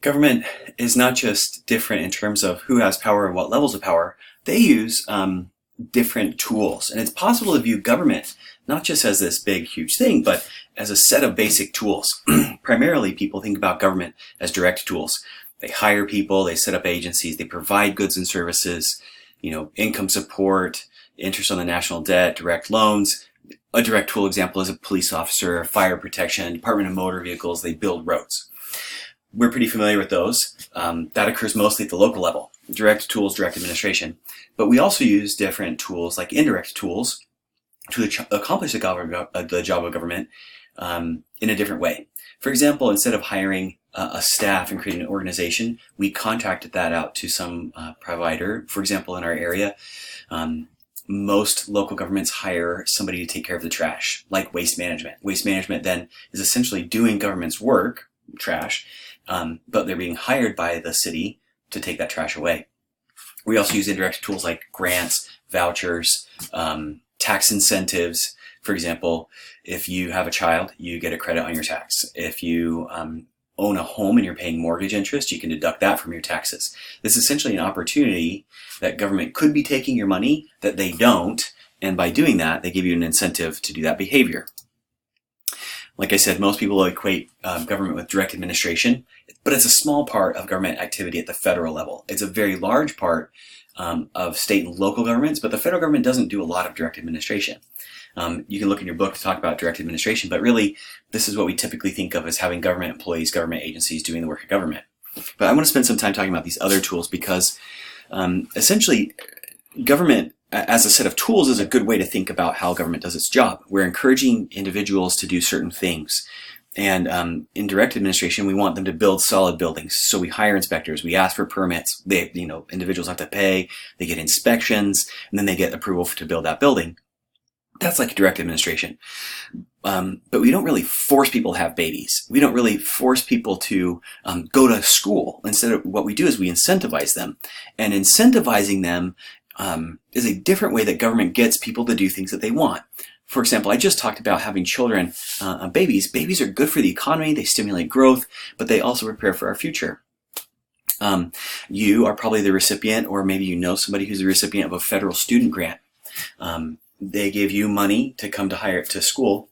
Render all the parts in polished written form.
Government is not just different in terms of who has power and what levels of power. They use different tools. And it's possible to view government not just as this big, huge thing, but as a set of basic tools. Primarily, people think about government as direct tools. They hire people, they set up agencies, they provide goods and services, income support, interest on the national debt, direct loans. A direct tool example is a police officer, fire protection, Department of Motor Vehicles, they build roads. We're pretty familiar with those. That occurs mostly at the local level. Direct tools, direct administration. But we also use different tools like indirect tools to accomplish the job of government in a different way. For example, instead of hiring a staff and creating an organization, we contracted that out to some provider. For example, in our area, most local governments hire somebody to take care of the trash, like waste management. Waste management then is essentially doing government's work, trash, but they're being hired by the city to take that trash away. We also use indirect tools like grants, vouchers, tax incentives. For example, if you have a child, you get a credit on your tax. If you own a home and you're paying mortgage interest, you can deduct that from your taxes. This is essentially an opportunity that government could be taking your money that they don't, and by doing that, they give you an incentive to do that behavior. Like I said, most people equate government with direct administration, but it's a small part of government activity at the federal level. It's a very large part of state and local governments, but the federal government doesn't do a lot of direct administration. You can look in your book to talk about direct administration, but really, this is what we typically think of as having government employees, government agencies doing the work of government. But I want to spend some time talking about these other tools because essentially, government as a set of tools is a good way to think about how government does its job. We're encouraging individuals to do certain things. And in direct administration, we want them to build solid buildings. So we hire inspectors, we ask for permits, individuals have to pay, they get inspections, and then they get approval to build that building. That's like direct administration. But we don't really force people to have babies. We don't really force people to go to school. Instead of what we do is we incentivize them. And incentivizing them is a different way that government gets people to do things that they want. For example, I just talked about having children, babies. Babies are good for the economy, they stimulate growth, but they also prepare for our future. You are probably the recipient, or maybe you know somebody who's the recipient of a federal student grant. They give you money to come to school,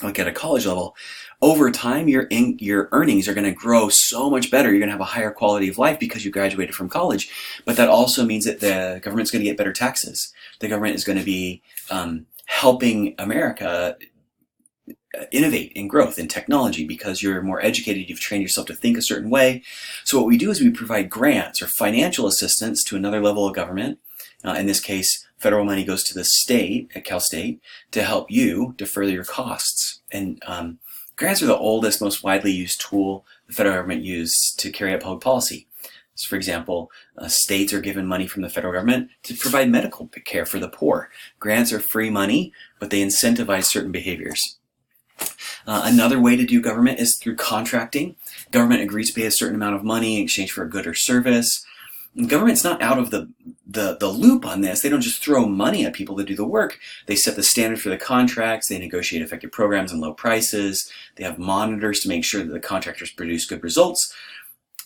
like at a college level. Over time, your earnings are going to grow so much better. You're going to have a higher quality of life because you graduated from college. But that also means that the government's going to get better taxes. The government is going to be helping America innovate in growth in technology because you're more educated, you've trained yourself to think a certain way. So what we do is we provide grants or financial assistance to another level of government. In this case, federal money goes to the state, at Cal State, to help you to further your costs. And grants are the oldest, most widely used tool the federal government uses to carry out public policy. So for example, states are given money from the federal government to provide medical care for the poor. Grants are free money, but they incentivize certain behaviors. Another way to do government is through contracting. Government agrees to pay a certain amount of money in exchange for a good or service. And government's not out of the loop on this. They don't just throw money at people to do the work. They set the standard for the contracts. They negotiate effective programs and low prices. They have monitors to make sure that the contractors produce good results.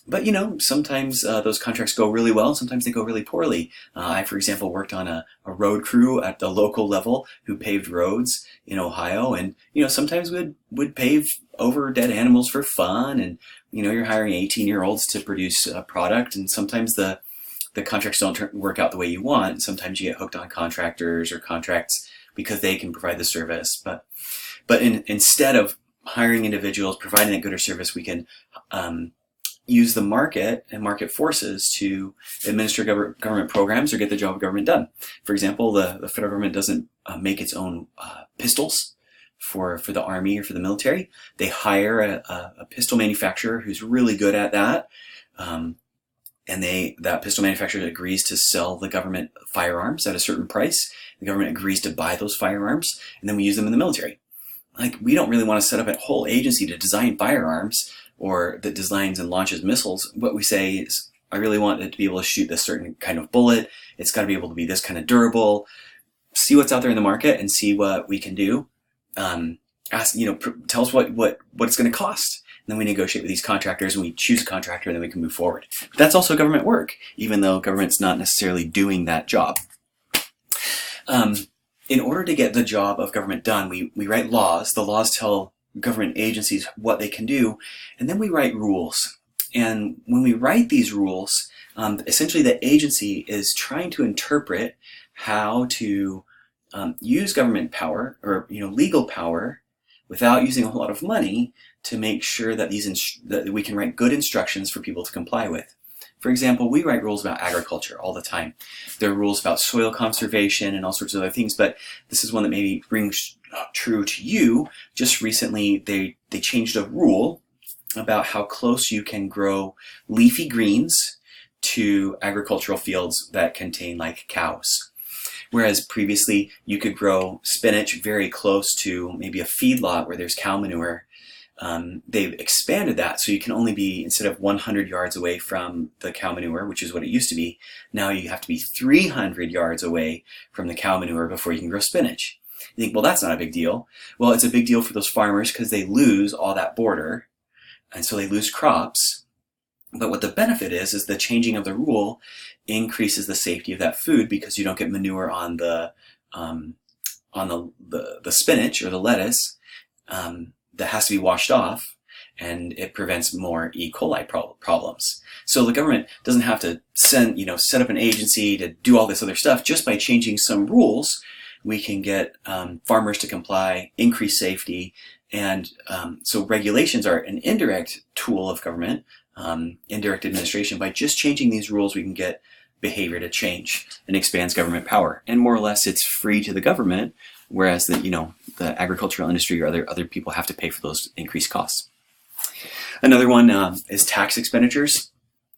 But sometimes those contracts go really well, and sometimes they go really poorly. I, for example, worked on a road crew at the local level who paved roads in Ohio, and sometimes would pave over dead animals for fun, and you're hiring 18-year-olds to produce a product, and sometimes the contracts don't work out the way you want. Sometimes you get hooked on contractors or contracts because they can provide the service. But instead of hiring individuals, providing a good or service, we can use the market and market forces to administer government programs or get the job of government done. For example, the federal government doesn't make its own pistols for the Army or for the military. They hire a pistol manufacturer who's really good at that. And that pistol manufacturer agrees to sell the government firearms at a certain price. The government agrees to buy those firearms, and then we use them in the military. Like, we don't really want to set up a whole agency to design firearms or that designs and launches missiles. What we say is, I really want it to be able to shoot this certain kind of bullet. It's got to be able to be this kind of durable. See what's out there in the market and see what we can do. Tell us what it's going to cost. then we negotiate with these contractors and we choose a contractor and then we can move forward. But that's also government work, even though government's not necessarily doing that job. In order to get the job of government done, we write laws. The laws tell government agencies what they can do, and then we write rules. And when we write these rules, essentially the agency is trying to interpret how to use government power, or legal power, without using a whole lot of money, to make sure that that we can write good instructions for people to comply with. For example, we write rules about agriculture all the time. There are rules about soil conservation and all sorts of other things, but this is one that maybe rings true to you. Just recently, they changed a rule about how close you can grow leafy greens to agricultural fields that contain like cows. Whereas previously you could grow spinach very close to maybe a feedlot where there's cow manure. They've expanded that so you can only be, instead of 100 yards away from the cow manure, which is what it used to be, now you have to be 300 yards away from the cow manure before you can grow spinach. You think, well, that's not a big deal. Well, it's a big deal for those farmers because they lose all that border, and so they lose crops. But what the benefit is the changing of the rule increases the safety of that food because you don't get manure on the spinach or the lettuce that has to be washed off, and it prevents more E. coli problems. So the government doesn't have to set up an agency to do all this other stuff. Just by changing some rules, we can get farmers to comply, increase safety, and so regulations are an indirect tool of government, indirect administration. By just changing these rules, we can get behavior to change and expands government power. And more or less, it's free to the government, whereas the agricultural industry or other people have to pay for those increased costs. Another one is tax expenditures.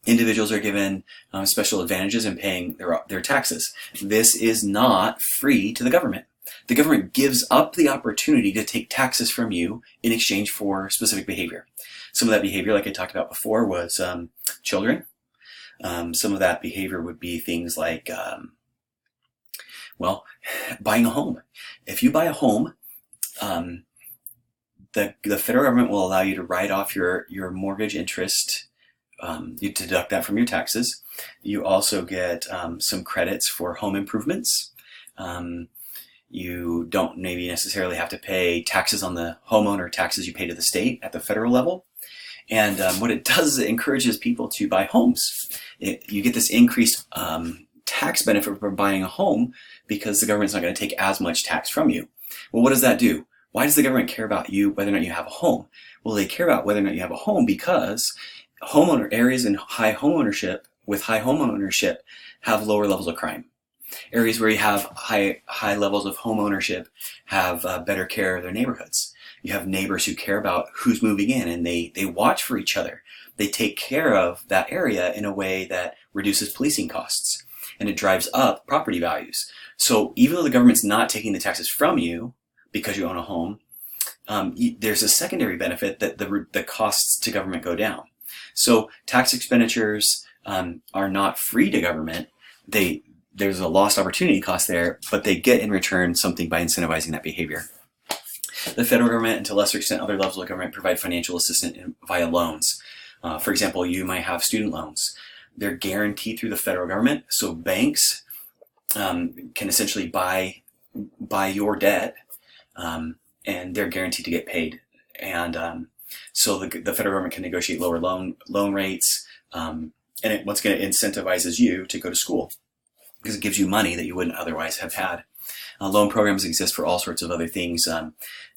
Individuals are given special advantages in paying their taxes. This is not free to the government. The government gives up the opportunity to take taxes from you in exchange for specific behavior. Some of that behavior, like I talked about before, was children. Some of that behavior would be things like, buying a home. If you buy a home, the federal government will allow you to write off your mortgage interest. You deduct that from your taxes. You also get some credits for home improvements. You don't maybe necessarily have to pay taxes on the homeowner taxes you pay to the state at the federal level. And what it does is it encourages people to buy homes. You get this increased tax benefit for buying a home because the government's not going to take as much tax from you. Well, what does that do? Why does the government care about you, whether or not you have a home? Well, they care about whether or not you have a home because homeowner areas in high homeownership have lower levels of crime. Areas where you have high levels of homeownership have better care of their neighborhoods. You have neighbors who care about who's moving in, and they watch for each other. They take care of that area in a way that reduces policing costs, and it drives up property values. So even though the government's not taking the taxes from you because you own a home, there's a secondary benefit that the costs to government go down. So tax expenditures are not free to government. There's a lost opportunity cost there, but they get in return something by incentivizing that behavior. The federal government, and to a lesser extent other levels of government, provide financial assistance via loans. For example, you might have student loans. They're guaranteed through the federal government, so banks can essentially buy your debt, and they're guaranteed to get paid. And so the federal government can negotiate lower loan rates, and it once again incentivizes you to go to school because it gives you money that you wouldn't otherwise have had. Loan programs exist for all sorts of other things.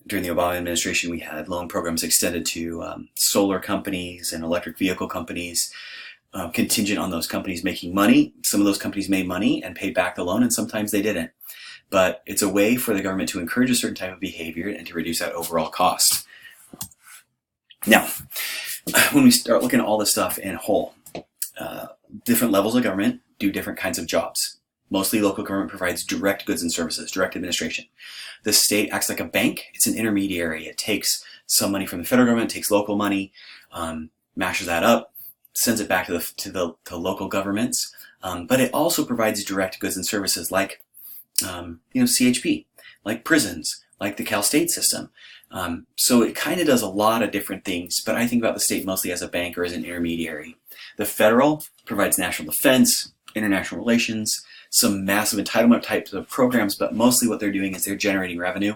During the Obama administration, we had loan programs extended to solar companies and electric vehicle companies, contingent on those companies making money. Some of those companies made money and paid back the loan, and sometimes they didn't. But it's a way for the government to encourage a certain type of behavior and to reduce that overall cost. Now, when we start looking at all this stuff in whole, different levels of government do different kinds of jobs. Mostly local government provides direct goods and services, direct administration. The state acts like a bank. It's an intermediary. It takes some money from the federal government, takes local money, mashes that up, sends it back to the local governments. But it also provides direct goods and services like CHP, like prisons, like the Cal State system. So it kind of does a lot of different things, but I think about the state mostly as a bank or as an intermediary. The federal provides national defense, international relations, some massive entitlement types of programs, but mostly what they're doing is they're generating revenue.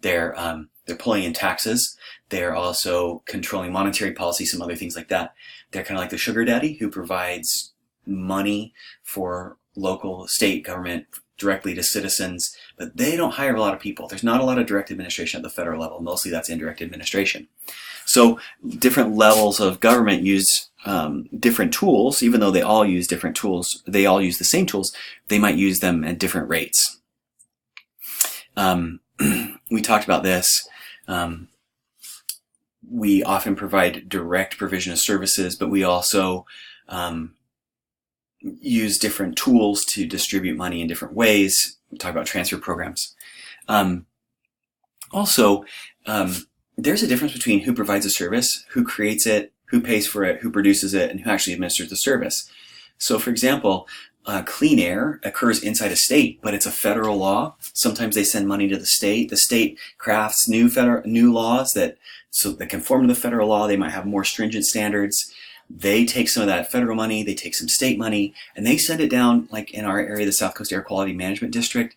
They're pulling in taxes. They're also controlling monetary policy, some other things like that. They're kind of like the sugar daddy who provides money for local, state government directly to citizens, but they don't hire a lot of people. There's not a lot of direct administration at the federal level. Mostly that's indirect administration. So different levels of government use different tools, even though they all use different tools. They all use the same tools. They might use them at different rates. We talked about this. We often provide direct provision of services, but we also use different tools to distribute money in different ways. We talk about transfer programs. Also, there's a difference between who provides a service, who creates it, who pays for it, who produces it, and who actually administers the service. So for example, clean air occurs inside a state, but it's a federal law. Sometimes they send money to the state. The state crafts new laws that conform to the federal law. They might have more stringent standards. They take some of that federal money, they take some state money, and they send it down, like in our area, the South Coast Air Quality Management District.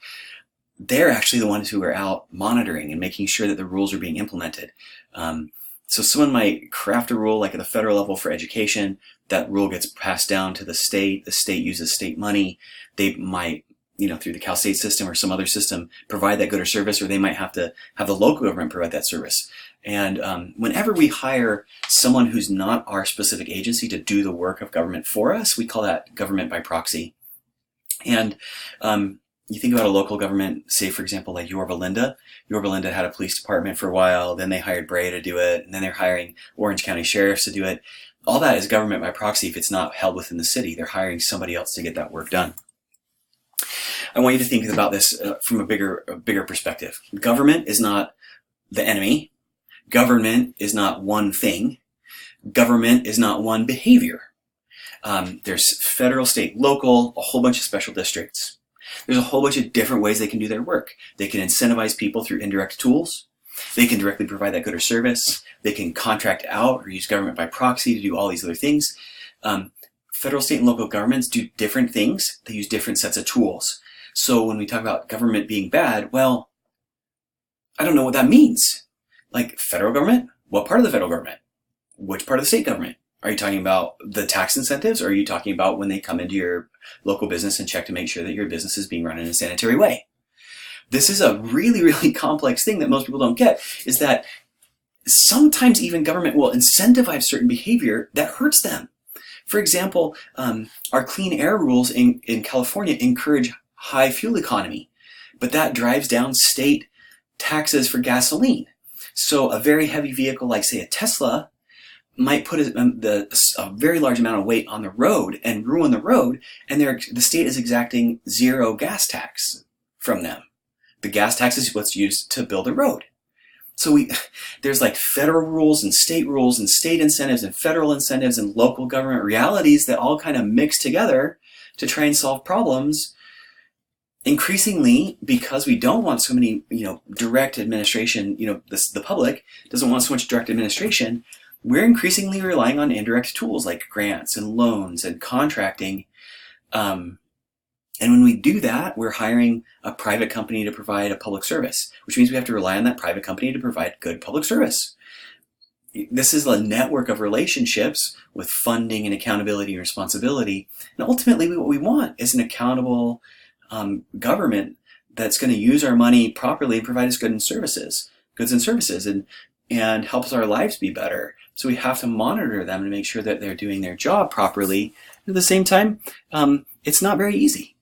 They're actually the ones who are out monitoring and making sure that the rules are being implemented. So someone might craft a rule like at the federal level for education. That rule gets passed down to the state uses state money. They might, through the Cal State system or some other system, provide that good or service, or they might have to have the local government provide that service. And whenever we hire someone who's not our specific agency to do the work of government for us, we call that government by proxy. And you think about a local government, say for example, like Yorba Linda. Yorba Linda had a police department for a while, then they hired Brea to do it, and then they're hiring Orange County sheriffs to do it. All that is government by proxy if it's not held within the city. They're hiring somebody else to get that work done. I want you to think about this from a bigger perspective. Government is not the enemy. Government is not one thing. Government is not one behavior. There's federal, state, local, a whole bunch of special districts. There's a whole bunch of different ways they can do their work. They can incentivize people through indirect tools. They can directly provide that good or service. They can contract out or use government by proxy to do all these other things. Federal, state, and local governments do different things. They use different sets of tools. So when we talk about government being bad, well, I don't know what that means. Like federal government? What part of the federal government? Which part of the state government? Are you talking about the tax incentives, or are you talking about when they come into your local business and check to make sure that your business is being run in a sanitary way? This is a really, really complex thing that most people don't get, is that sometimes even government will incentivize certain behavior that hurts them. For example, our clean air rules in California encourage high fuel economy, but that drives down state taxes for gasoline. So a very heavy vehicle like, say, a Tesla might put a very large amount of weight on the road and ruin the road, and the state is exacting zero gas tax from them. The gas tax is what's used to build a road. So there's like federal rules and state incentives and federal incentives and local government realities that all kind of mix together to try and solve problems. Increasingly, because we don't want so many, direct administration, the public doesn't want so much direct administration, we're increasingly relying on indirect tools like grants and loans and contracting. And when we do that, we're hiring a private company to provide a public service, which means we have to rely on that private company to provide good public service. This is a network of relationships with funding and accountability and responsibility. And ultimately, what we want is an accountable government that's going to use our money properly and provide us goods and services, and helps our lives be better. So we have to monitor them to make sure that they're doing their job properly. At the same time, it's not very easy.